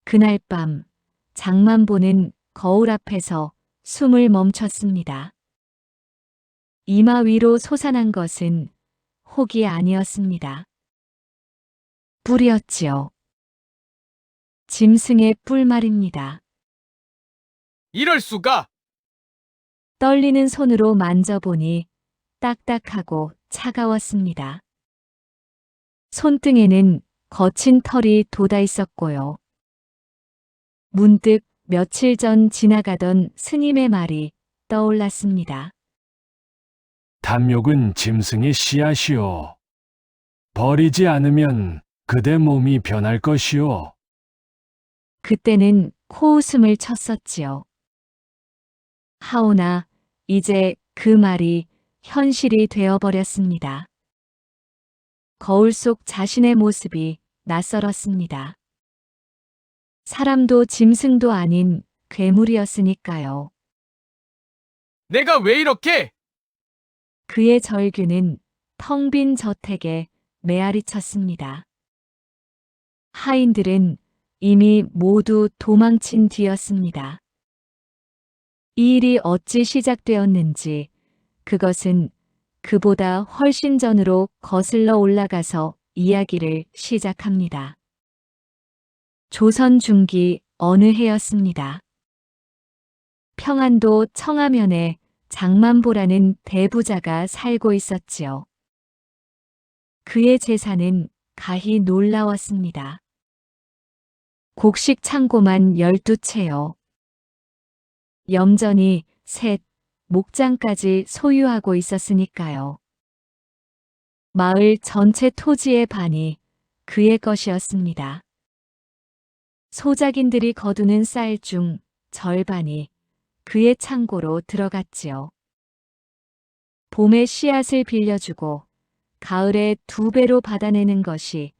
그날 밤 장만보는 거울 앞에서 숨을 멈췄습니다. 이마 위로 솟아난 것은 혹이 아니었습니다. 뿔이었지요. 짐승의 뿔 말입니다. 이럴 수가! 떨리는 손으로 만져보니 딱딱하고 차가웠습니다. 손등에는 거친 털이 돋아 있었고요. 문득 며칠 전 지나가던 스님의 말이 떠올랐습니다. 탐욕은 짐승의 씨앗이요. 버리지 않으면 그대 몸이 변할 것이요. 그때는 코웃음을 쳤었지요. 하오나 이제 그 말이 현실이 되어버렸습니다. 거울 속 자신의 모습이 낯설었습니다. 사람도 짐승도 아닌 괴물이었으니까요. 내가 왜 이렇게? 그의 절규는 텅 빈 저택에 메아리 쳤습니다. 하인들은 이미 모두 도망친 뒤였습니다. 이 일이 어찌 시작되었는지 그것은 그보다 훨씬 전으로 거슬러 올라가서 이야기를 시작합니다. 조선 중기 어느 해였습니다. 평안도 청하면에 장만보라는 대부자가 살고 있었지요. 그의 재산은 가히 놀라웠습니다. 곡식 창고만 12채요. 염전이 셋, 목장까지 소유하고 있었으니까요. 마을 전체 토지의 반이 그의 것이었습니다. 소작인들이 거두는 쌀 중 절반이 그의 창고로 들어갔지요. 봄에 씨앗을 빌려주고 가을에 2배로 받아내는 것이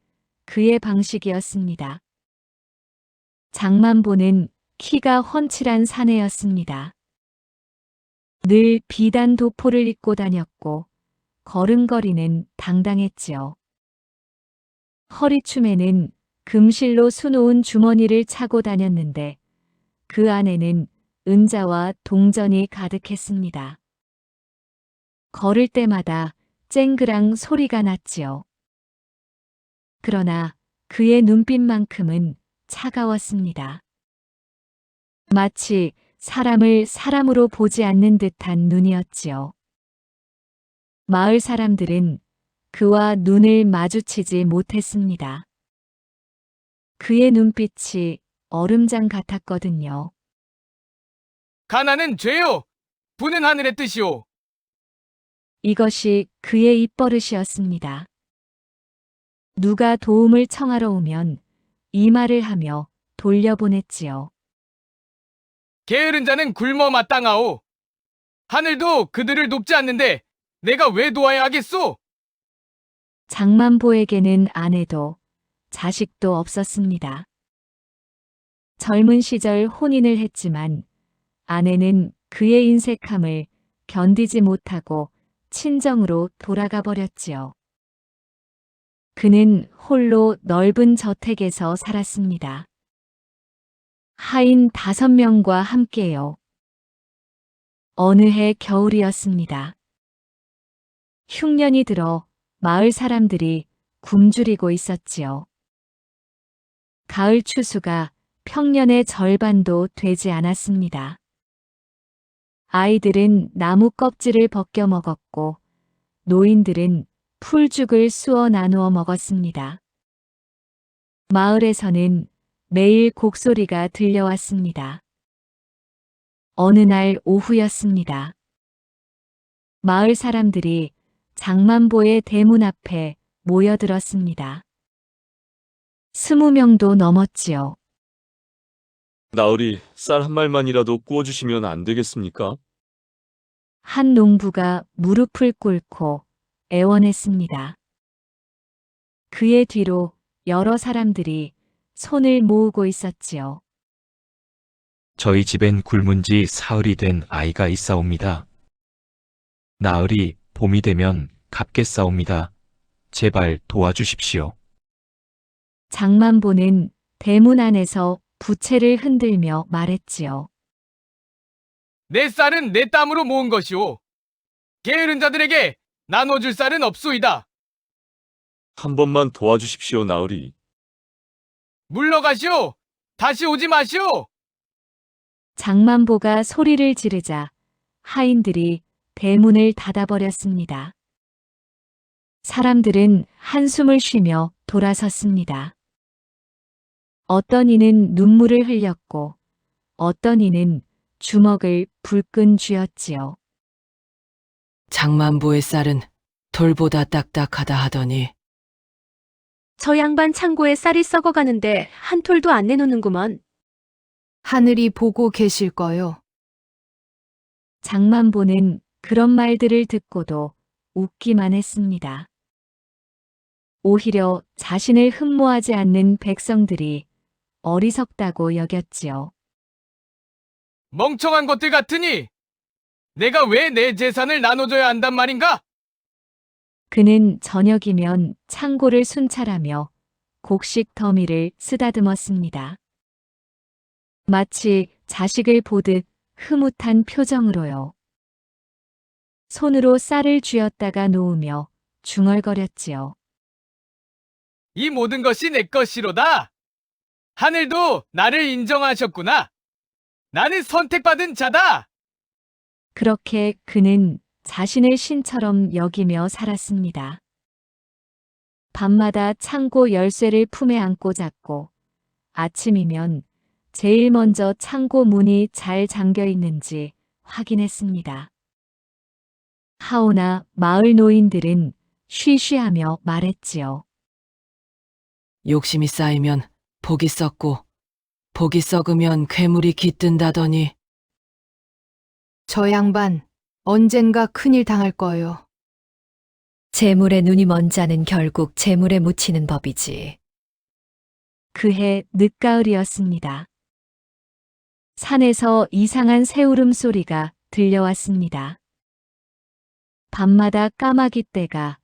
그의 방식이었습니다. 장만보는 키가 훤칠한 사내였습니다. 늘 비단 도포를 입고 다녔고 걸음걸이는 당당했지요. 허리춤에는 금실로 수놓은 주머니를 차고 다녔는데 그 안에는 은자와 동전이 가득했습니다. 걸을 때마다 쨍그랑 소리가 났지요. 그러나 그의 눈빛만큼은 차가웠습니다. 마치 사람을 사람으로 보지 않는 듯한 눈이었지요. 마을 사람들은 그와 눈을 마주치지 못했습니다. 그의 눈빛이 얼음장 같았거든요. 가난은 죄요! 부는 하늘의 뜻이오! 이것이 그의 입버릇이었습니다. 누가 도움을 청하러 오면 이 말을 하며 돌려보냈지요. 게으른 자는 굶어 마땅하오! 하늘도 그들을 돕지 않는데 내가 왜 도와야 하겠소? 장만보에게는 아내도 자식도 없었습니다. 젊은 시절 혼인을 했지만 아내는 그의 인색함을 견디지 못하고 친정으로 돌아가 버렸지요. 그는 홀로 넓은 저택에서 살았습니다. 하인 5명과 함께요. 어느 해 겨울이었습니다. 흉년이 들어 마을 사람들이 굶주리고 있었지요. 가을 추수가 평년의 절반도 되지 않았습니다. 아이들은 나무 껍질을 벗겨 먹었고 노인들은 풀죽을 쑤어 나누어 먹었습니다. 마을에서는 매일 곡소리가 들려왔습니다. 어느 날 오후였습니다. 마을 사람들이 장만보의 대문 앞에 모여들었습니다. 20명도 넘었지요. 나으리 쌀 한 말만이라도 구워주시면 안 되겠습니까? 한 농부가 무릎을 꿇고 애원했습니다. 그의 뒤로 여러 사람들이 손을 모으고 있었지요. 저희 집엔 굶은 지 사흘이 된 아이가 있사옵니다. 나으리 봄이 되면 갚겠사옵니다. 제발 도와주십시오. 장만보는 대문 안에서 부채를 흔들며 말했지요. 내 쌀은 내 땀으로 모은 것이오. 게으른 자들에게 나눠줄 쌀은 없소이다. 한 번만 도와주십시오, 나으리. 물러가시오. 다시 오지 마시오. 장만보가 소리를 지르자 하인들이 대문을 닫아버렸습니다. 사람들은 한숨을 쉬며 돌아섰습니다. 어떤 이는 눈물을 흘렸고 어떤 이는 주먹을 불끈 쥐었지요. 장만보의 쌀은 돌보다 딱딱하다 하더니 저 양반 창고에 쌀이 썩어가는데 한 톨도 안 내놓는구먼. 하늘이 보고 계실 거요. 장만보는 그런 말들을 듣고도 웃기만 했습니다. 오히려 자신을 흠모하지 않는 백성들이 어리석다고 여겼지요. 멍청한 것들 같으니 내가 왜 내 재산을 나눠줘야 한단 말인가? 그는 저녁이면 창고를 순찰하며 곡식 더미를 쓰다듬었습니다. 마치 자식을 보듯 흐뭇한 표정으로요. 손으로 쌀을 쥐었다가 놓으며 중얼거렸지요. 이 모든 것이 내 것이로다. 하늘도 나를 인정하셨구나. 나는 선택받은 자다. 그렇게 그는 자신을 신처럼 여기며 살았습니다. 밤마다 창고 열쇠를 품에 안고 잤고 아침이면 제일 먼저 창고 문이 잘 잠겨 있는지 확인했습니다. 하오나 마을 노인들은 쉬쉬하며 말했지요. 욕심이 쌓이면 복이 썩고 복이 썩으면 괴물이 깃든다더니 저 양반 언젠가 큰일 당할 거요. 재물에 눈이 먼 자는 결국 재물에 묻히는 법이지. 그해 늦가을이었습니다. 산에서 이상한 새울음 소리가 들려왔습니다. 밤마다 까마귀 떼가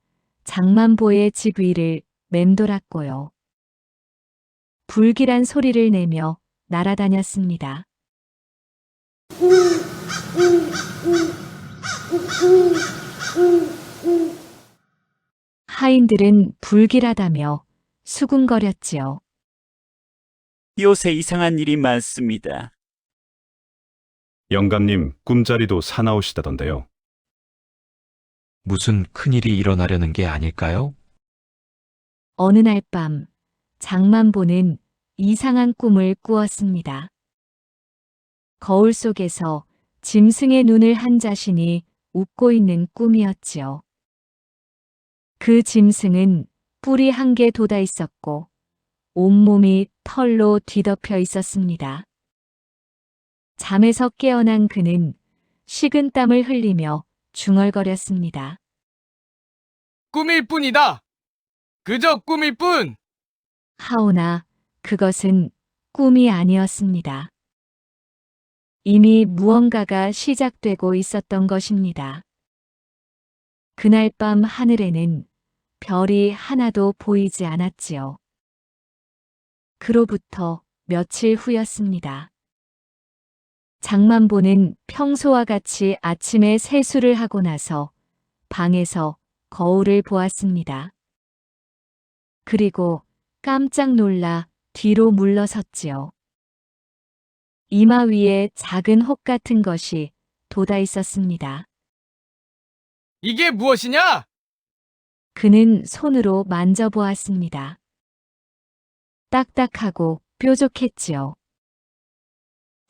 장만보의 집 위를 맴돌았고요. 불길한 소리를 내며 날아다녔습니다. 하인들은 불길하다며 수군거렸지요. 요새 이상한 일이 많습니다. 영감님, 꿈자리도 사나우시다던데요. 무슨 큰일이 일어나려는 게 아닐까요? 어느 날 밤 장만보는 이상한 꿈을 꾸었습니다. 거울 속에서 짐승의 눈을 한 자신이 웃고 있는 꿈이었지요. 그 짐승은 뿔이 한 개 돋아 있었고 온몸이 털로 뒤덮여 있었습니다. 잠에서 깨어난 그는 식은 땀을 흘리며 중얼거렸습니다. 꿈일 뿐이다. 그저 꿈일 뿐. 하오나 그것은 꿈이 아니었습니다. 이미 무언가가 시작되고 있었던 것입니다. 그날 밤 하늘에는 별이 하나도 보이지 않았지요. 그로부터 며칠 후였습니다. 장만보는 평소와 같이 아침에 세수를 하고 나서 방에서 거울을 보았습니다. 그리고 깜짝 놀라 뒤로 물러섰지요. 이마 위에 작은 혹 같은 것이 돋아 있었습니다. 이게 무엇이냐? 그는 손으로 만져보았습니다. 딱딱하고 뾰족했지요.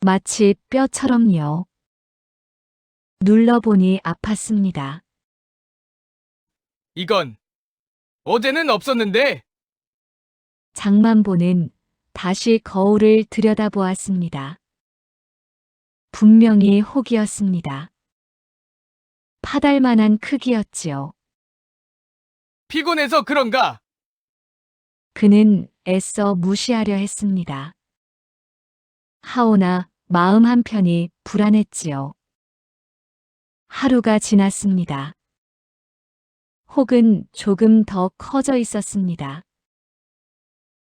마치 뼈처럼요. 눌러보니 아팠습니다. 이건 어제는 없었는데. 장만보는 다시 거울을 들여다보았습니다. 분명히 혹이었습니다. 파달만한 크기였지요. 피곤해서 그런가? 그는 애써 무시하려 했습니다. 하오나 마음 한편이 불안했지요. 하루가 지났습니다. 혹은 조금 더 커져 있었습니다.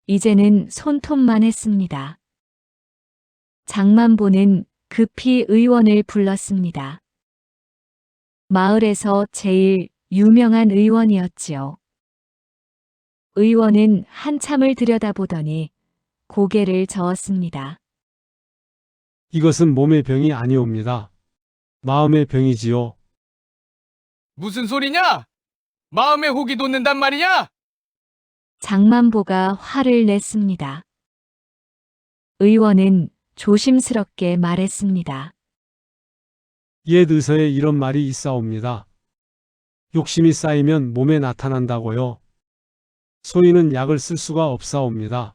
이제는 손톱만 했습니다. 장만보는 급히 의원을 불렀습니다. 마을에서 제일 유명한 의원이었지요. 의원은 한참을 들여다보더니 고개를 저었습니다. 이것은 몸의 병이 아니옵니다. 마음의 병이지요. 무슨 소리냐? 마음에 혹이 돋는단 말이냐? 장만보가 화를 냈습니다. 의원은 조심스럽게 말했습니다. 옛 의서에 이런 말이 있사옵니다. 욕심이 쌓이면 몸에 나타난다고요. 소인은 약을 쓸 수가 없사옵니다.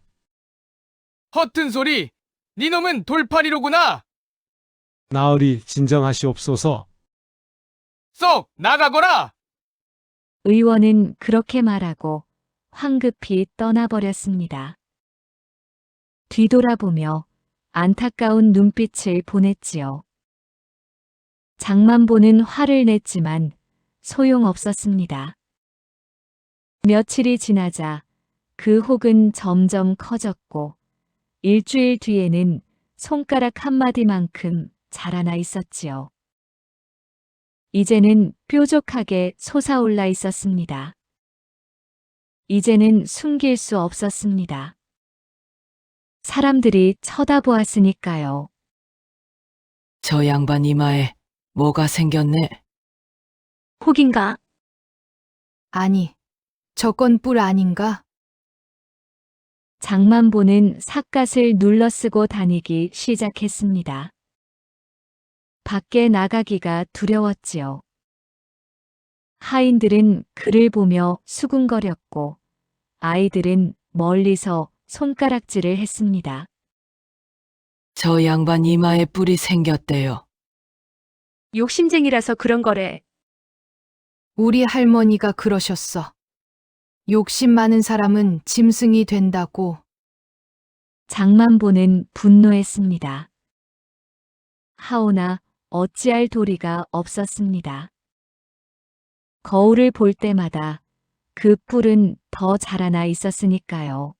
허튼 소리! 니놈은 돌팔이로구나! 나으리 진정하시옵소서. 썩 나가거라! 의원은 그렇게 말하고 황급히 떠나버렸습니다. 뒤돌아보며 안타까운 눈빛을 보냈지요. 장만보는 화를 냈지만 소용없었습니다. 며칠이 지나자 그 혹은 점점 커졌고 일주일 뒤에는 손가락 한마디만큼 자라나 있었지요. 이제는 뾰족하게 솟아올라 있었습니다. 이제는 숨길 수 없었습니다. 사람들이 쳐다보았으니까요. 저 양반 이마에 뭐가 생겼네. 혹인가? 아니, 저건 뿔 아닌가? 장만보는 삿갓을 눌러쓰고 다니기 시작했습니다. 밖에 나가기가 두려웠지요. 하인들은 그를 보며 수군거렸고 아이들은 멀리서 손가락질을 했습니다. 저 양반 이마에 뿔이 생겼대요. 욕심쟁이라서 그런 거래. 우리 할머니가 그러셨어. 욕심 많은 사람은 짐승이 된다고. 장만보는 분노했습니다. 하오나 어찌할 도리가 없었습니다. 거울을 볼 때마다 그 뿔은 더 자라나 있었으니까요.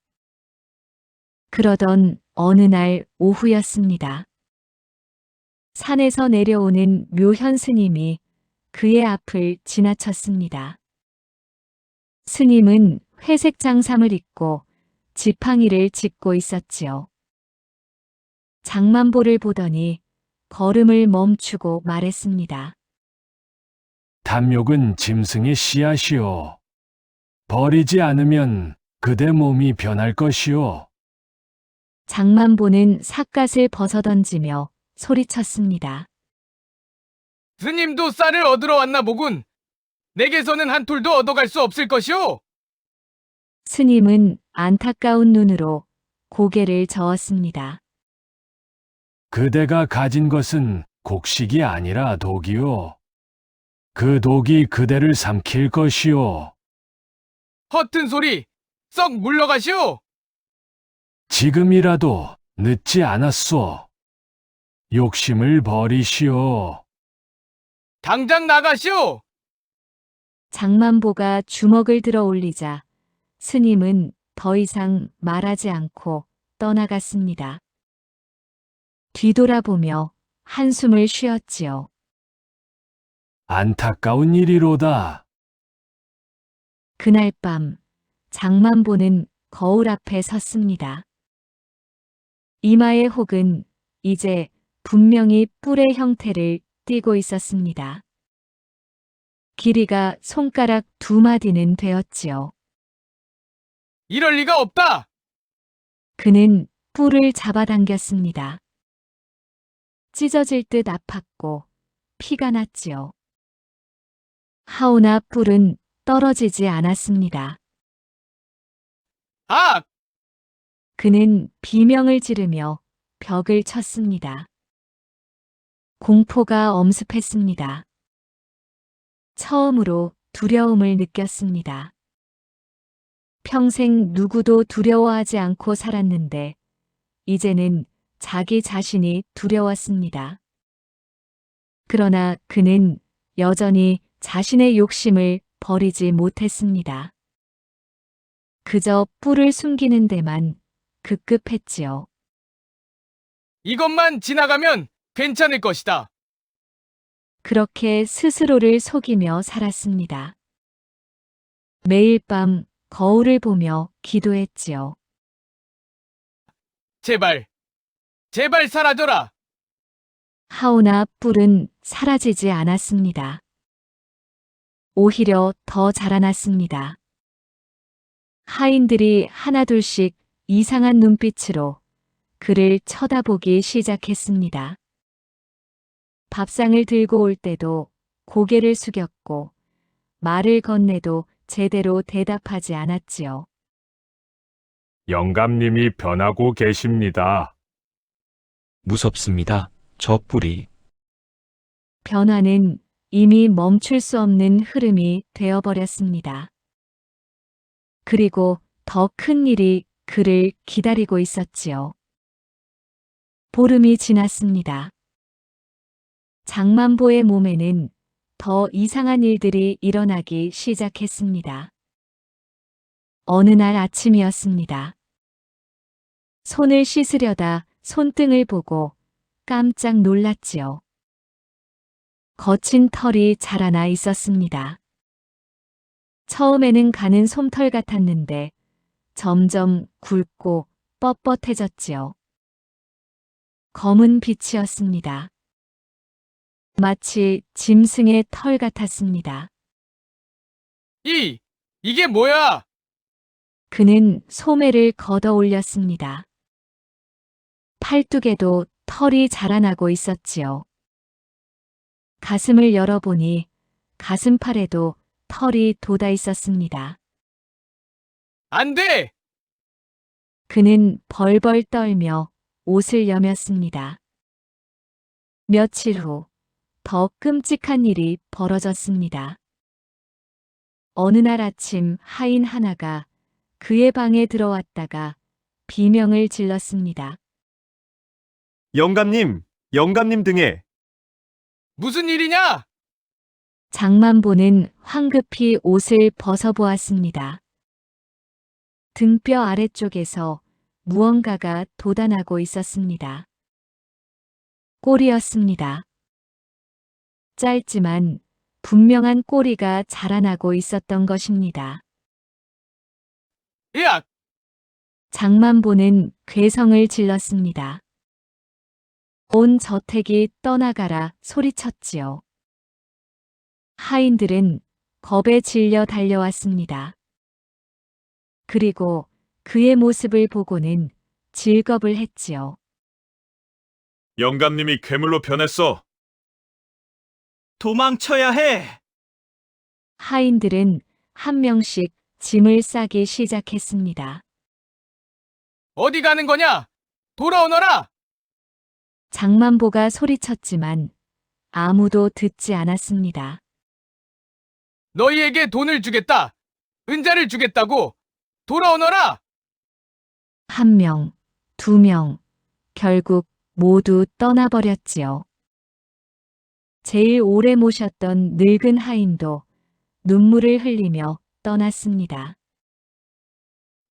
그러던 어느 날 오후였습니다. 산에서 내려오는 묘현 스님이 그의 앞을 지나쳤습니다. 스님은 회색 장삼을 입고 지팡이를 짚고 있었지요. 장만보를 보더니 걸음을 멈추고 말했습니다. 탐욕은 짐승의 씨앗이요. 버리지 않으면 그대 몸이 변할 것이요. 장만보는 삿갓을 벗어던지며 소리쳤습니다. 스님도 쌀을 얻으러 왔나 보군. 내게서는 한 톨도 얻어갈 수 없을 것이오. 스님은 안타까운 눈으로 고개를 저었습니다. 그대가 가진 것은 곡식이 아니라 독이요. 그 독이 그대를 삼킬 것이요. 허튼 소리! 썩 물러가시오! 지금이라도 늦지 않았소. 욕심을 버리시오. 당장 나가시오! 장만보가 주먹을 들어 올리자 스님은 더 이상 말하지 않고 떠나갔습니다. 뒤돌아보며 한숨을 쉬었지요. 안타까운 일이로다. 그날 밤 장만보는 거울 앞에 섰습니다. 이마의 혹은 이제 분명히 뿔의 형태를 띠고 있었습니다. 길이가 손가락 2마디는 되었지요. 이럴 리가 없다! 그는 뿔을 잡아당겼습니다. 찢어질 듯 아팠고 피가 났지요. 하오나 뿔은 떨어지지 않았습니다. 아! 그는 비명을 지르며 벽을 쳤습니다. 공포가 엄습했습니다. 처음으로 두려움을 느꼈습니다. 평생 누구도 두려워하지 않고 살았는데 이제는 자기 자신이 두려웠습니다. 그러나 그는 여전히 자신의 욕심을 버리지 못했습니다. 그저 뿔을 숨기는 데만 급급했지요. 이것만 지나가면 괜찮을 것이다. 그렇게 스스로를 속이며 살았습니다. 매일 밤 거울을 보며 기도했지요. 제발, 제발 사라져라. 하오나 뿔은 사라지지 않았습니다. 오히려 더 자라났습니다. 하인들이 하나둘씩 이상한 눈빛으로 그를 쳐다보기 시작했습니다. 밥상을 들고 올 때도 고개를 숙였고 말을 건네도 제대로 대답하지 않았지요. 영감님이 변하고 계십니다. 무섭습니다. 저 뿔이. 변화는 이미 멈출 수 없는 흐름이 되어버렸습니다. 그리고 더 큰 일이 그를 기다리고 있었지요. 보름이 지났습니다. 장만보의 몸에는 더 이상한 일들이 일어나기 시작했습니다. 어느 날 아침이었습니다. 손을 씻으려다 손등을 보고 깜짝 놀랐지요. 거친 털이 자라나 있었습니다. 처음에는 가는 솜털 같았는데 점점 굵고 뻣뻣해졌지요. 검은 빛이었습니다. 마치 짐승의 털 같았습니다. 이게 뭐야? 그는 소매를 걷어 올렸습니다. 팔뚝에도 털이 자라나고 있었지요. 가슴을 열어보니 가슴팔에도 털이 돋아 있었습니다. 안 돼! 그는 벌벌 떨며 옷을 여몄습니다. 며칠 후 더 끔찍한 일이 벌어졌습니다. 어느 날 아침 하인 하나가 그의 방에 들어왔다가 비명을 질렀습니다. 영감님, 영감님 등에 무슨 일이냐? 장만보는 황급히 옷을 벗어보았습니다. 등뼈 아래쪽에서 무언가가 돋아나고 있었습니다. 꼬리였습니다. 짧지만 분명한 꼬리가 자라나고 있었던 것입니다. 으악! 장만보는 괴성을 질렀습니다. 온 저택이 떠나가라 소리쳤지요. 하인들은 겁에 질려 달려왔습니다. 그리고 그의 모습을 보고는 질겁을 했지요. 영감님이 괴물로 변했어. 도망쳐야 해. 하인들은 한 명씩 짐을 싸기 시작했습니다. 어디 가는 거냐? 돌아오너라! 장만보가 소리쳤지만 아무도 듣지 않았습니다. 너희에게 돈을 주겠다. 은자를 주겠다고. 돌아오너라! 한 명, 두 명, 결국 모두 떠나버렸지요. 제일 오래 모셨던 늙은 하인도 눈물을 흘리며 떠났습니다.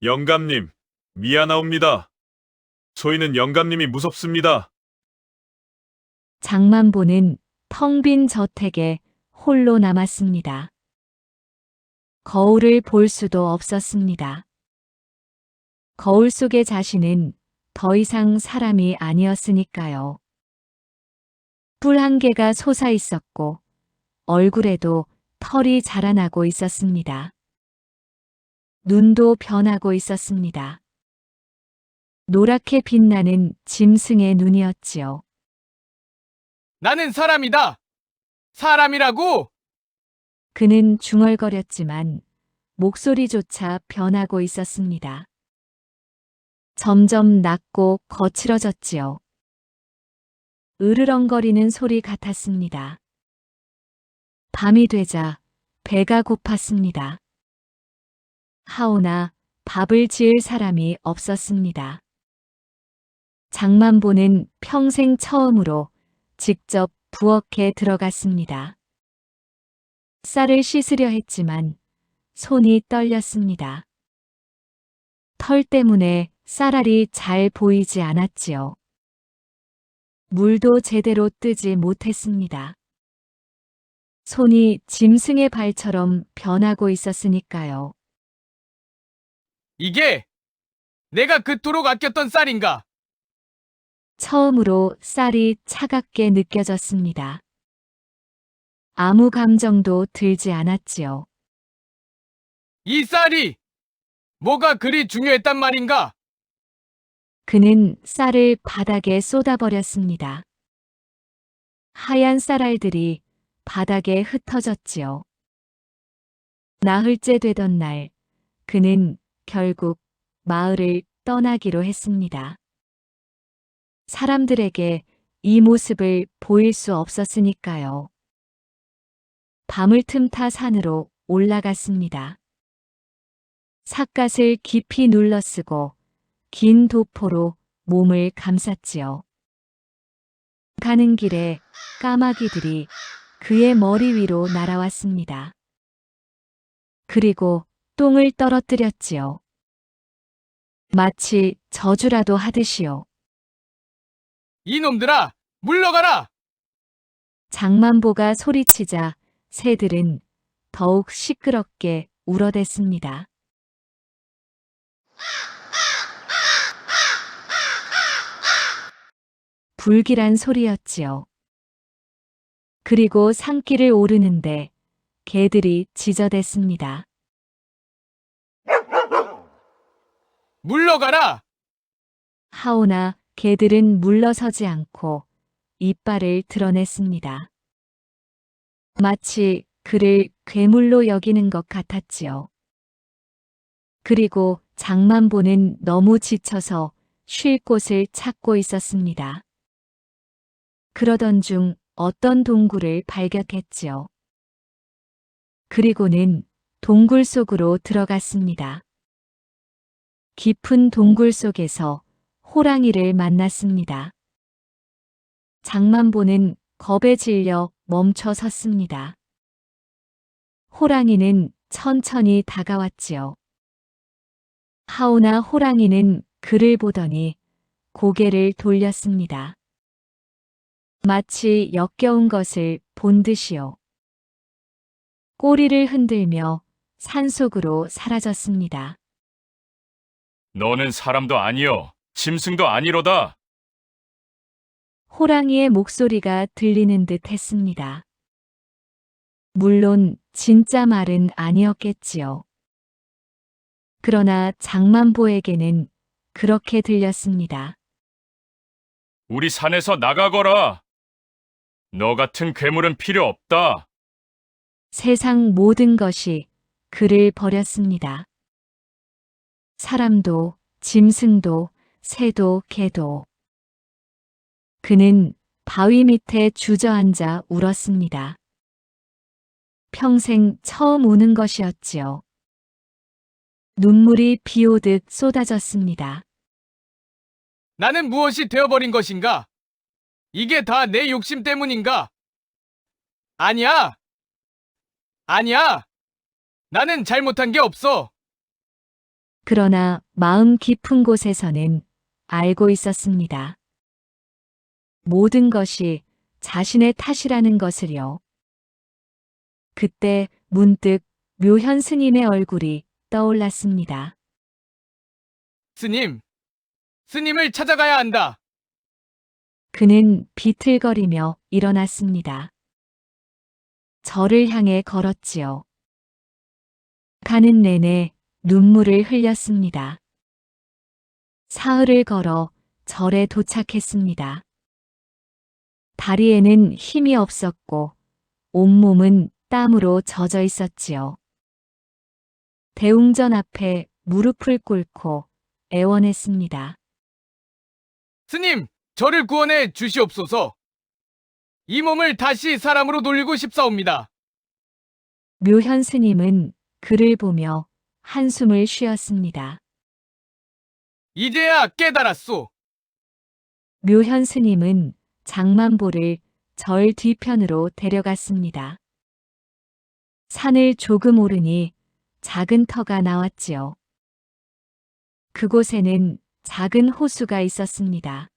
영감님, 미안하옵니다. 저희는 영감님이 무섭습니다. 장만보는 텅 빈 저택에 홀로 남았습니다. 거울을 볼 수도 없었습니다. 거울 속의 자신은 더 이상 사람이 아니었으니까요. 뿔 한 개가 솟아 있었고 얼굴에도 털이 자라나고 있었습니다. 눈도 변하고 있었습니다. 노랗게 빛나는 짐승의 눈이었지요. 나는 사람이다. 사람이라고! 그는 중얼거렸지만 목소리조차 변하고 있었습니다. 점점 낮고 거칠어졌지요. 으르렁거리는 소리 같았습니다. 밤이 되자 배가 고팠습니다. 하오나 밥을 지을 사람이 없었습니다. 장만보는 평생 처음으로 직접 부엌에 들어갔습니다. 쌀을 씻으려 했지만 손이 떨렸습니다. 털 때문에 쌀알이 잘 보이지 않았지요. 물도 제대로 뜨지 못했습니다. 손이 짐승의 발처럼 변하고 있었으니까요. 이게 내가 그토록 아꼈던 쌀인가? 처음으로 쌀이 차갑게 느껴졌습니다. 아무 감정도 들지 않았지요. 이 쌀이 뭐가 그리 중요했단 말인가? 그는 쌀을 바닥에 쏟아버렸습니다. 하얀 쌀알들이 바닥에 흩어졌지요. 나흘째 되던 날, 그는 결국 마을을 떠나기로 했습니다. 사람들에게 이 모습을 보일 수 없었으니까요. 밤을 틈타 산으로 올라갔습니다. 삿갓을 깊이 눌러쓰고 긴 도포로 몸을 감쌌지요. 가는 길에 까마귀들이 그의 머리 위로 날아왔습니다. 그리고 똥을 떨어뜨렸지요. 마치 저주라도 하듯이요. 이놈들아, 물러가라! 장만보가 소리치자 새들은 더욱 시끄럽게 울어댔습니다. 불길한 소리였지요. 그리고 산길을 오르는데 개들이 지저댔습니다. 물러가라! 하오나 개들은 물러서지 않고 이빨을 드러냈습니다. 마치 그를 괴물로 여기는 것 같았지요. 그리고 장만보는 너무 지쳐서 쉴 곳을 찾고 있었습니다. 그러던 중 어떤 동굴을 발견했지요. 그리고는 동굴 속으로 들어갔습니다. 깊은 동굴 속에서 호랑이를 만났습니다. 장만보는 겁에 질려 멈춰 섰습니다. 호랑이는 천천히 다가왔지요. 하오나 호랑이는 그를 보더니 고개를 돌렸습니다. 마치 역겨운 것을 본 듯이요. 꼬리를 흔들며 산속으로 사라졌습니다. 너는 사람도 아니요, 짐승도 아니로다. 호랑이의 목소리가 들리는 듯 했습니다. 물론 진짜 말은 아니었겠지요. 그러나 장만보에게는 그렇게 들렸습니다. 우리 산에서 나가거라. 너 같은 괴물은 필요 없다. 세상 모든 것이 그를 버렸습니다. 사람도, 짐승도, 새도, 개도. 그는 바위 밑에 주저앉아 울었습니다. 평생 처음 우는 것이었지요. 눈물이 비 오듯 쏟아졌습니다. 나는 무엇이 되어버린 것인가? 이게 다 내 욕심 때문인가? 아니야! 아니야! 나는 잘못한 게 없어! 그러나 마음 깊은 곳에서는 알고 있었습니다. 모든 것이 자신의 탓이라는 것을요. 그때 문득 묘현 스님의 얼굴이 떠올랐습니다. 스님! 스님을 찾아가야 한다! 그는 비틀거리며 일어났습니다. 절을 향해 걸었지요. 가는 내내 눈물을 흘렸습니다. 사흘을 걸어 절에 도착했습니다. 다리에는 힘이 없었고 온몸은 땀으로 젖어 있었지요. 대웅전 앞에 무릎을 꿇고 애원했습니다. 스님! 저를 구원해 주시옵소서! 이 몸을 다시 사람으로 돌리고 싶사옵니다. 묘현 스님은 그를 보며 한숨을 쉬었습니다. 이제야 깨달았소. 묘현 스님은 장만보를 절 뒤편으로 데려갔습니다. 산을 조금 오르니 작은 터가 나왔지요. 그곳에는 작은 호수가 있었습니다.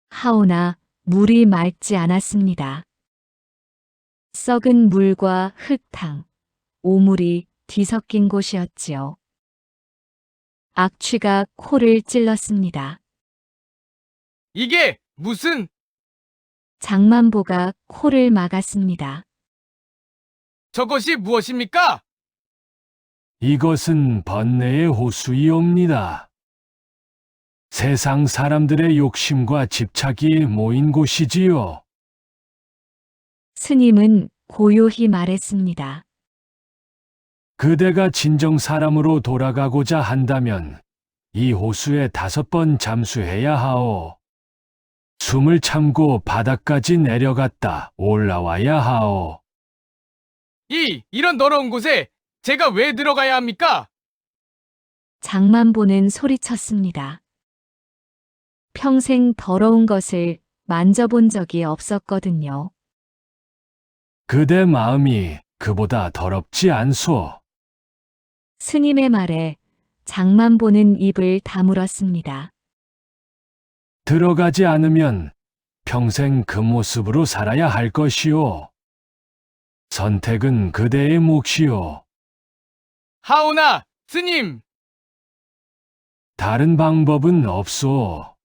하오나 물이 맑지 않았습니다. 썩은 물과 흙탕, 오물이 뒤섞인 곳이었지요. 악취가 코를 찔렀습니다. 이게 무슨... 장만보가 코를 막았습니다. 저것이 무엇입니까? 이것은 번뇌의 호수이옵니다. 세상 사람들의 욕심과 집착이 모인 곳이지요. 스님은 고요히 말했습니다. 그대가 진정 사람으로 돌아가고자 한다면 이 호수에 5번 잠수해야 하오. 숨을 참고 바닥까지 내려갔다 올라와야 하오. 이런 더러운 곳에 제가 왜 들어가야 합니까? 장만보는 소리쳤습니다. 평생 더러운 것을 만져본 적이 없었거든요. 그대 마음이 그보다 더럽지 않소. 스님의 말에 장만보는 입을 다물었습니다. 들어가지 않으면 평생 그 모습으로 살아야 할 것이오. 선택은 그대의 몫이오. 하오나, 스님! 다른 방법은 없소.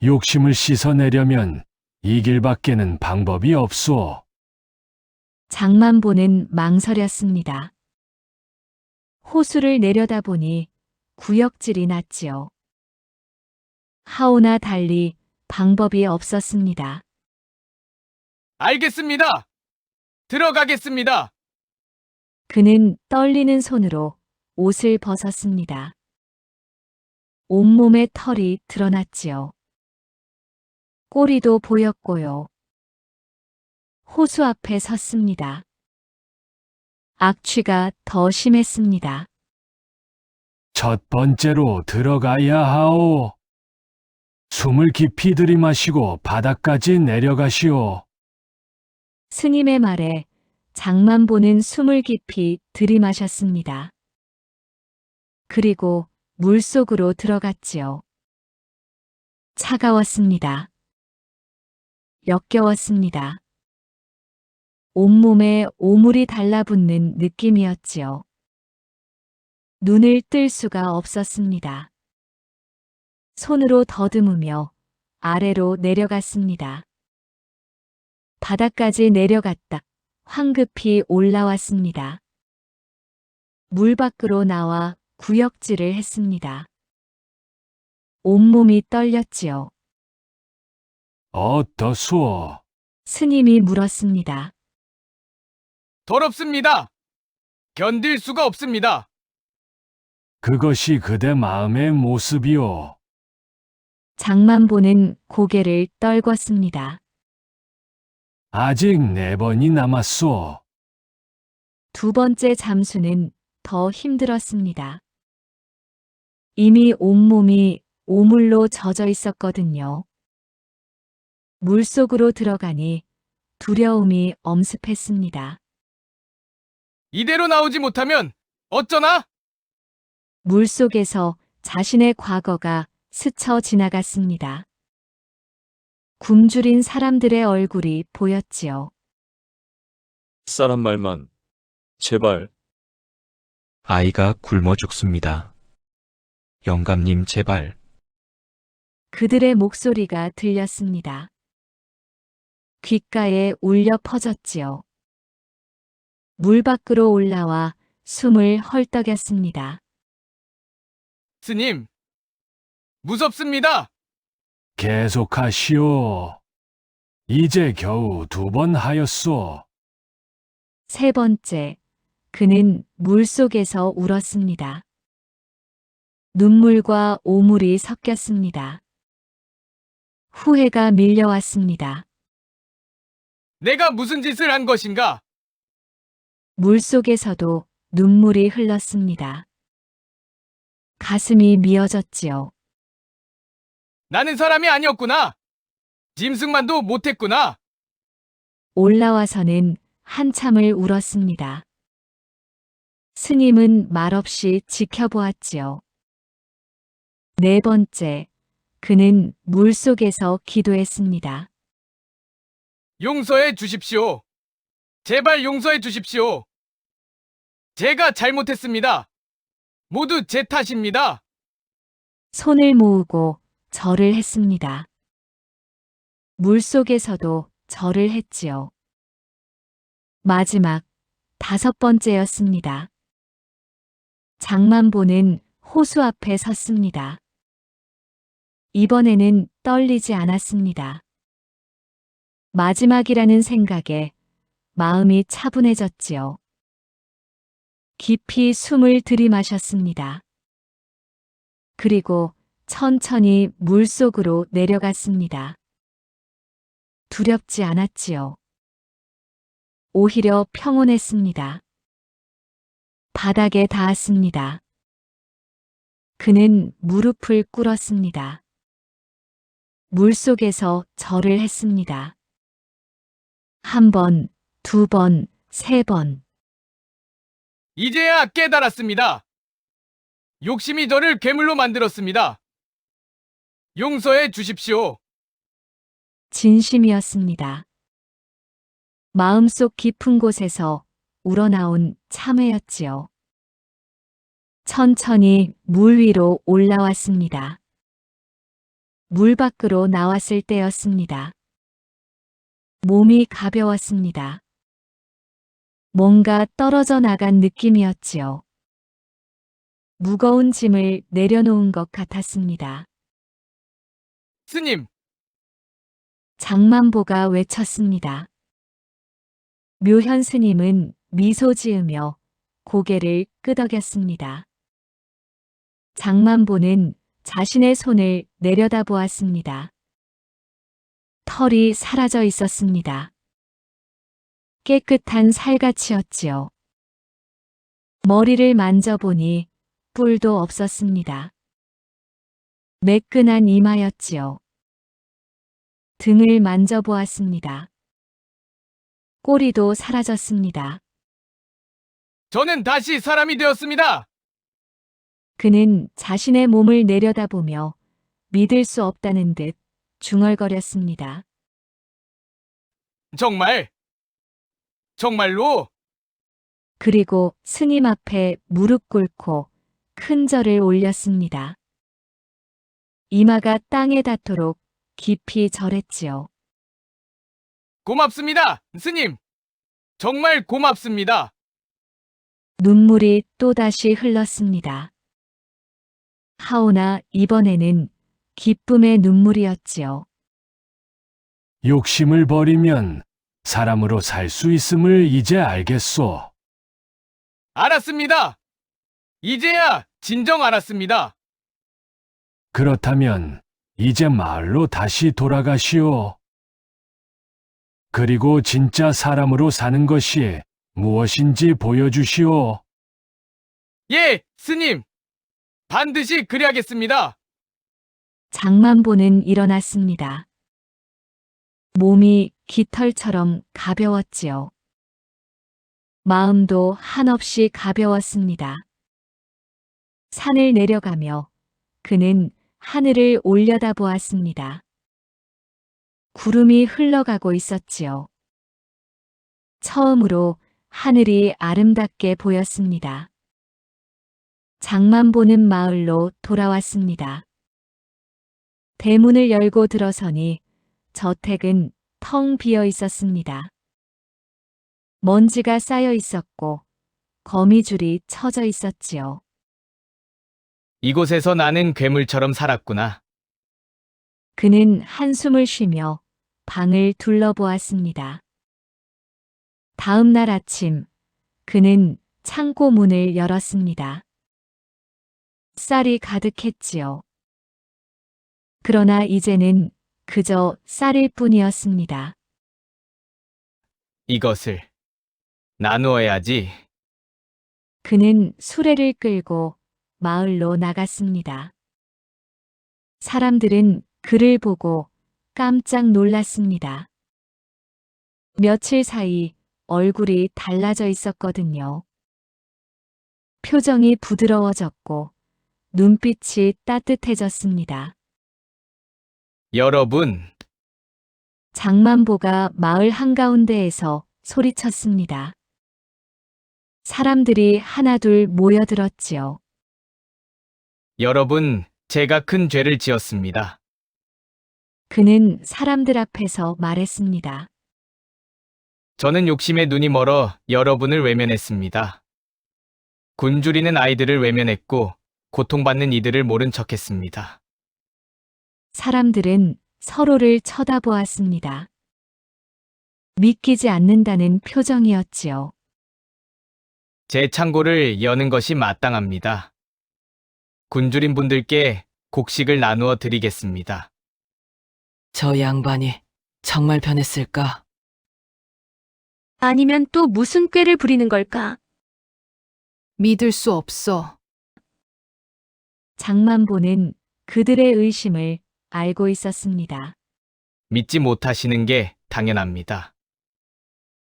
욕심을 씻어내려면 이 길밖에는 방법이 없소. 장만보는 망설였습니다. 호수를 내려다보니 구역질이 났지요. 하오나 달리 방법이 없었습니다. 알겠습니다. 들어가겠습니다. 그는 떨리는 손으로 옷을 벗었습니다. 온몸에 털이 드러났지요. 꼬리도 보였고요. 호수 앞에 섰습니다. 악취가 더 심했습니다. 첫 번째로 들어가야 하오. 숨을 깊이 들이마시고 바닥까지 내려가시오. 스님의 말에 장만보는 숨을 깊이 들이마셨습니다. 그리고 물속으로 들어갔지요. 차가웠습니다. 역겨웠습니다. 온몸에 오물이 달라붙는 느낌이었지요. 눈을 뜰 수가 없었습니다. 손으로 더듬으며 아래로 내려갔습니다. 바닥까지 내려갔다 황급히 올라왔습니다. 물 밖으로 나와 구역질을 했습니다. 온몸이 떨렸지요. 어떠수오? 스님이 물었습니다. 더럽습니다. 견딜 수가 없습니다. 그것이 그대 마음의 모습이오. 장만보는 고개를 떨궜습니다. 아직 4번이 남았소. 2번째 잠수는 더 힘들었습니다. 이미 온몸이 오물로 젖어 있었거든요. 물속으로 들어가니 두려움이 엄습했습니다. 이대로 나오지 못하면 어쩌나? 물속에서 자신의 과거가 스쳐 지나갔습니다. 굶주린 사람들의 얼굴이 보였지요. 사람 말만. 제발. 아이가 굶어 죽습니다. 영감님 제발. 그들의 목소리가 들렸습니다. 귓가에 울려 퍼졌지요. 물 밖으로 올라와 숨을 헐떡였습니다. 스님, 무섭습니다. 계속하시오. 이제 겨우 2번 하였소. 3번째, 그는 물속에서 울었습니다. 눈물과 오물이 섞였습니다. 후회가 밀려왔습니다. 내가 무슨 짓을 한 것인가? 물속에서도 눈물이 흘렀습니다. 가슴이 미어졌지요. 나는 사람이 아니었구나. 짐승만도 못했구나. 올라와서는 한참을 울었습니다. 스님은 말없이 지켜보았지요. 4번째, 그는 물속에서 기도했습니다. 용서해 주십시오. 제발 용서해 주십시오. 제가 잘못했습니다. 모두 제 탓입니다. 손을 모으고 절을 했습니다. 물속에서도 절을 했지요. 마지막 5번째였습니다. 장만보는 호수 앞에 섰습니다. 이번에는 떨리지 않았습니다. 마지막이라는 생각에 마음이 차분해졌지요. 깊이 숨을 들이마셨습니다. 그리고 천천히 물속으로 내려갔습니다. 두렵지 않았지요. 오히려 평온했습니다. 바닥에 닿았습니다. 그는 무릎을 꿇었습니다. 물속에서 절을 했습니다. 1번, 2번, 3번. 이제야 깨달았습니다. 욕심이 저를 괴물로 만들었습니다. 용서해 주십시오. 진심이었습니다. 마음속 깊은 곳에서 우러나온 참회였지요. 천천히 물 위로 올라왔습니다. 물 밖으로 나왔을 때였습니다. 몸이 가벼웠습니다. 뭔가 떨어져 나간 느낌이었지요. 무거운 짐을 내려놓은 것 같았습니다. 스님, 장만보가 외쳤습니다. 묘현 스님은 미소 지으며 고개를 끄덕였습니다. 장만보는 자신의 손을 내려다보았습니다. 털이 사라져 있었습니다. 깨끗한 살갗이었지요. 머리를 만져보니 뿔도 없었습니다. 매끈한 이마였지요. 등을 만져보았습니다. 꼬리도 사라졌습니다. 저는 다시 사람이 되었습니다. 그는 자신의 몸을 내려다보며 믿을 수 없다는 듯 중얼거렸습니다. 정말로? 그리고 스님 앞에 무릎 꿇고 큰 절을 올렸습니다. 이마가 땅에 닿도록 깊이 절했지요. 고맙습니다, 스님. 정말 고맙습니다. 눈물이 또다시 흘렀습니다. 하오나 이번에는 기쁨의 눈물이었지요. 욕심을 버리면 사람으로 살 수 있음을 이제 알겠소. 알았습니다. 이제야 진정 알았습니다. 그렇다면 이제 마을로 다시 돌아가시오. 그리고 진짜 사람으로 사는 것이 무엇인지 보여주시오. 예, 스님. 반드시 그리하겠습니다. 장만보는 일어났습니다. 몸이 깃털처럼 가벼웠지요. 마음도 한없이 가벼웠습니다. 산을 내려가며 그는 하늘을 올려다보았습니다. 구름이 흘러가고 있었지요. 처음으로 하늘이 아름답게 보였습니다. 장만보는 마을로 돌아왔습니다. 대문을 열고 들어서니 저택은 텅 비어 있었습니다. 먼지가 쌓여 있었고 거미줄이 쳐져 있었지요. 이곳에서 나는 괴물처럼 살았구나. 그는 한숨을 쉬며 방을 둘러보았습니다. 다음 날 아침 그는 창고 문을 열었습니다. 쌀이 가득했지요. 그러나 이제는 그저 쌀일 뿐이었습니다. 이것을 나누어야지. 그는 수레를 끌고 마을로 나갔습니다. 사람들은 그를 보고 깜짝 놀랐습니다. 며칠 사이 얼굴이 달라져 있었거든요. 표정이 부드러워졌고 눈빛이 따뜻해졌습니다. 여러분, 장만보가 마을 한가운데에서 소리쳤습니다. 사람들이 하나둘 모여들었지요. 여러분, 제가 큰 죄를 지었습니다. 그는 사람들 앞에서 말했습니다. 저는 욕심에 눈이 멀어 여러분을 외면했습니다. 굶주리는 아이들을 외면했고 고통받는 이들을 모른 척했습니다. 사람들은 서로를 쳐다보았습니다. 믿기지 않는다는 표정이었지요. 제 창고를 여는 것이 마땅합니다. 굶주린 분들께 곡식을 나누어 드리겠습니다. 저 양반이 정말 변했을까? 아니면 또 무슨 꾀를 부리는 걸까? 믿을 수 없어. 장만보는 그들의 의심을 알고 있었습니다. 믿지 못하시는 게 당연합니다.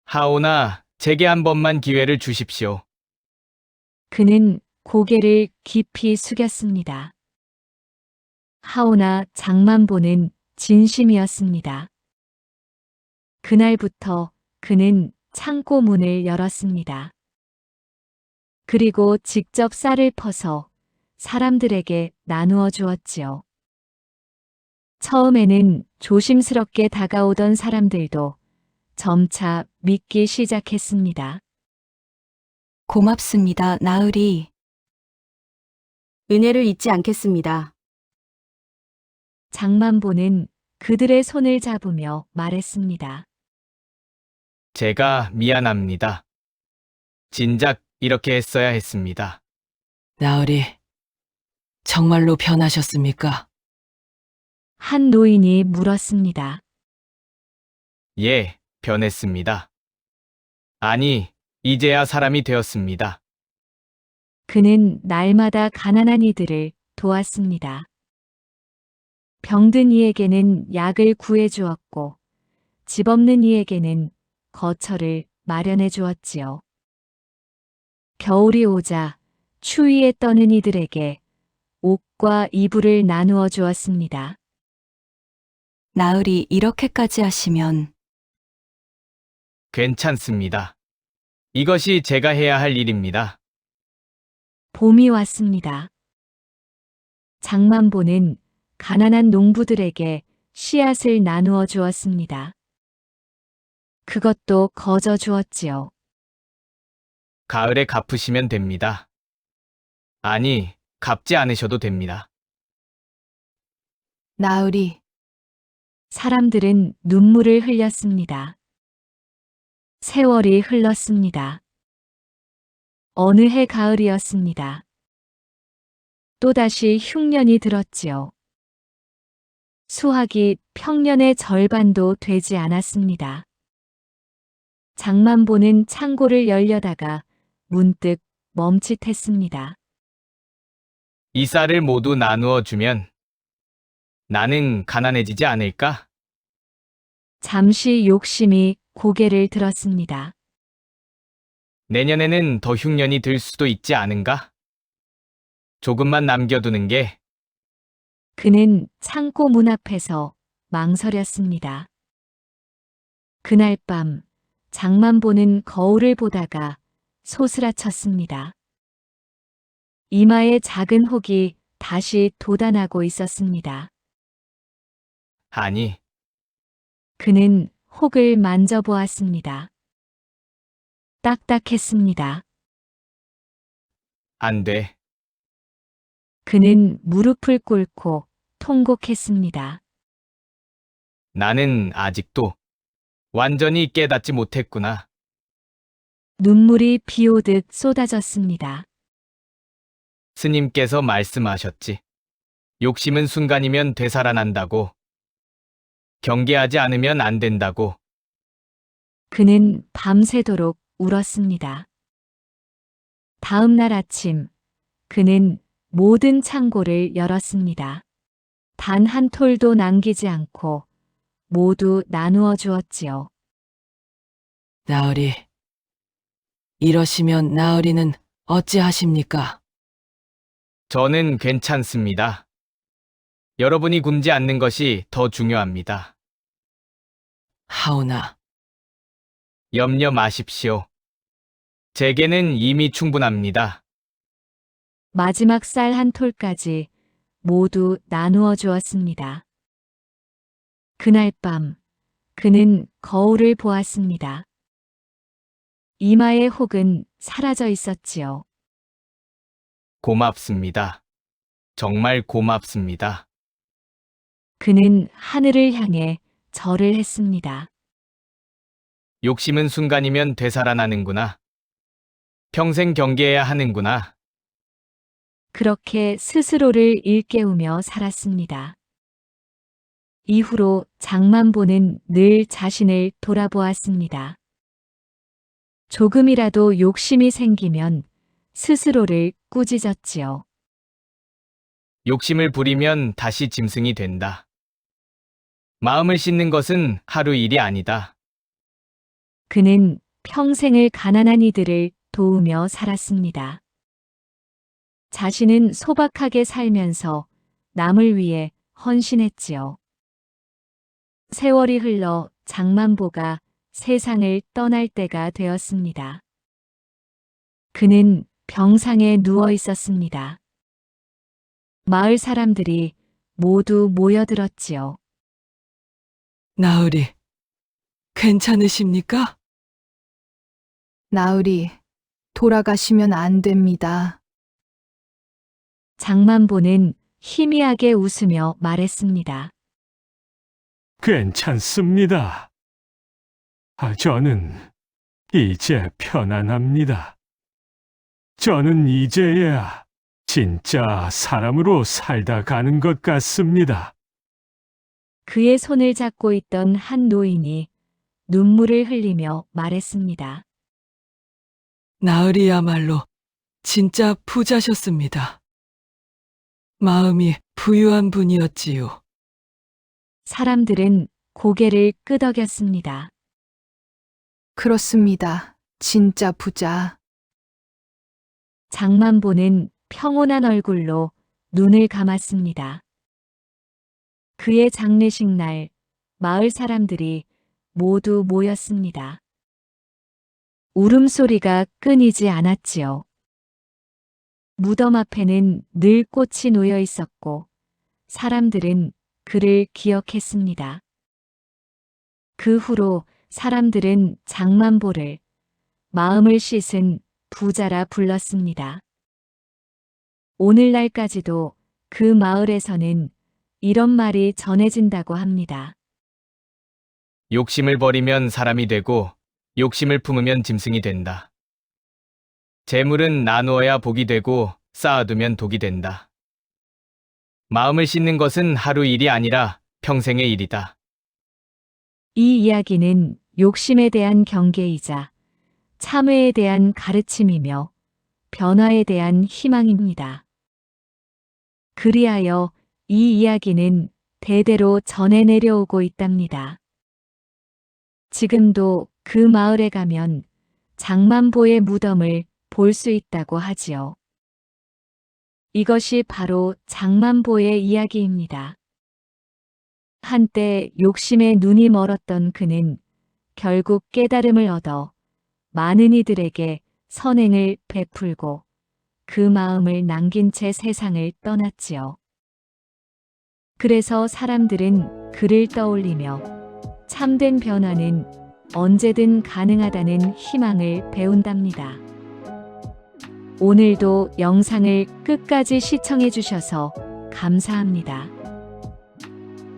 하오나 제게 한 번만 기회를 주십시오. 그는 고개를 깊이 숙였습니다. 하오나 장만보는 진심이었습니다. 그날부터 그는 창고 문을 열었습니다. 그리고 직접 쌀을 퍼서 사람들에게 나누어 주었지요. 처음에는 조심스럽게 다가오던 사람들도 점차 믿기 시작했습니다. 고맙습니다, 나으리. 은혜를 잊지 않겠습니다. 장만보는 그들의 손을 잡으며 말했습니다. 제가 미안합니다. 진작 이렇게 했어야 했습니다. 나으리, 정말로 변하셨습니까? 한 노인이 물었습니다. 예, 변했습니다. 아니, 이제야 사람이 되었습니다. 그는 날마다 가난한 이들을 도왔습니다. 병든 이에게는 약을 구해 주었고, 집 없는 이에게는 거처를 마련해 주었지요. 겨울이 오자 추위에 떠는 이들에게 옷과 이불을 나누어 주었습니다. 나으리 이렇게까지 하시면 괜찮습니다. 이것이 제가 해야 할 일입니다. 봄이 왔습니다. 장만보는 가난한 농부들에게 씨앗을 나누어 주었습니다. 그것도 거저 주었지요. 가을에 갚으시면 됩니다. 아니, 갚지 않으셔도 됩니다. 나으리, 사람들은 눈물을 흘렸습니다. 세월이 흘렀습니다. 어느 해 가을이었습니다. 또다시 흉년이 들었지요. 수확이 평년의 절반도 되지 않았습니다. 장만보는 창고를 열려다가 문득 멈칫했습니다. 이 쌀을 모두 나누어 주면 나는 가난해지지 않을까? 잠시 욕심이 고개를 들었습니다. 내년에는 더 흉년이 들 수도 있지 않은가? 조금만 남겨두는 게 그는 창고 문 앞에서 망설였습니다. 그날 밤 장만보는 거울을 보다가 소스라쳤습니다. 이마에 작은 혹이 다시 돋아나고 있었습니다. 아니, 그는 혹을 만져보았습니다. 딱딱했습니다. 안 돼. 그는 무릎을 꿇고 통곡했습니다. 나는 아직도 완전히 깨닫지 못했구나. 눈물이 비오듯 쏟아졌습니다. 스님께서 말씀하셨지. 욕심은 순간이면 되살아난다고. 경계하지 않으면 안 된다고. 그는 밤새도록 울었습니다. 다음 날 아침, 그는 모든 창고를 열었습니다. 단 한 톨도 남기지 않고 모두 나누어 주었지요. 나으리, 이러시면 나으리는 어찌하십니까? 저는 괜찮습니다. 여러분이 굶지 않는 것이 더 중요합니다. 하오나, 염려 마십시오. 제게는 이미 충분합니다. 마지막 쌀 한 톨까지 모두 나누어 주었습니다. 그날 밤 그는 거울을 보았습니다. 이마의 혹은 사라져 있었지요. 고맙습니다. 정말 고맙습니다. 그는 하늘을 향해 절을 했습니다. 욕심은 순간이면 되살아나는구나. 평생 경계해야 하는구나. 그렇게 스스로를 일깨우며 살았습니다. 이후로 장만보는 늘 자신을 돌아보았습니다. 조금이라도 욕심이 생기면 스스로를 꾸짖었지요. 욕심을 부리면 다시 짐승이 된다. 마음을 씻는 것은 하루 일이 아니다. 그는 평생을 가난한 이들을 도우며 살았습니다. 자신은 소박하게 살면서 남을 위해 헌신했지요. 세월이 흘러 장만보가 세상을 떠날 때가 되었습니다. 그는 병상에 누워 있었습니다. 마을 사람들이 모두 모여들었지요. 나으리, 괜찮으십니까? 나으리, 돌아가시면 안 됩니다. 장만보는 희미하게 웃으며 말했습니다. 괜찮습니다. 저는 이제 편안합니다. 저는 이제야 진짜 사람으로 살다 가는 것 같습니다. 그의 손을 잡고 있던 한 노인이 눈물을 흘리며 말했습니다. 나으리야말로 진짜 부자셨습니다. 마음이 부유한 분이었지요. 사람들은 고개를 끄덕였습니다. 그렇습니다. 진짜 부자. 장만보는 평온한 얼굴로 눈을 감았습니다. 그의 장례식 날 마을 사람들이 모두 모였습니다. 울음소리가 끊이지 않았지요. 무덤 앞에는 늘 꽃이 놓여 있었고 사람들은 그를 기억했습니다. 그 후로 사람들은 장만보를 마음을 씻은 부자라 불렀습니다. 오늘날까지도 그 마을에서는 이런 말이 전해진다고 합니다. 욕심을 버리면 사람이 되고 욕심을 품으면 짐승이 된다. 재물은 나누어야 복이 되고 쌓아두면 독이 된다. 마음을 씻는 것은 하루 일이 아니라 평생의 일이다. 이 이야기는 욕심에 대한 경계이자 참회에 대한 가르침이며 변화에 대한 희망입니다. 그리하여 이 이야기는 대대로 전해 내려오고 있답니다. 지금도 그 마을에 가면 장만보의 무덤을 볼 수 있다고 하지요. 이것이 바로 장만보의 이야기입니다. 한때 욕심에 눈이 멀었던 그는 결국 깨달음을 얻어 많은 이들에게 선행을 베풀고 그 마음을 남긴 채 세상을 떠났지요. 그래서 사람들은 그를 떠올리며 참된 변화는 언제든 가능하다는 희망을 배운답니다. 오늘도 영상을 끝까지 시청해 주셔서 감사합니다.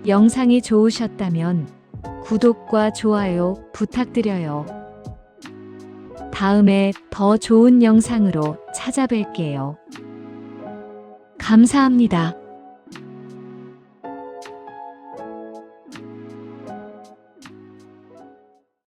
영상이 좋으셨다면 구독과 좋아요 부탁드려요. 다음에 더 좋은 영상으로 찾아뵐게요. 감사합니다.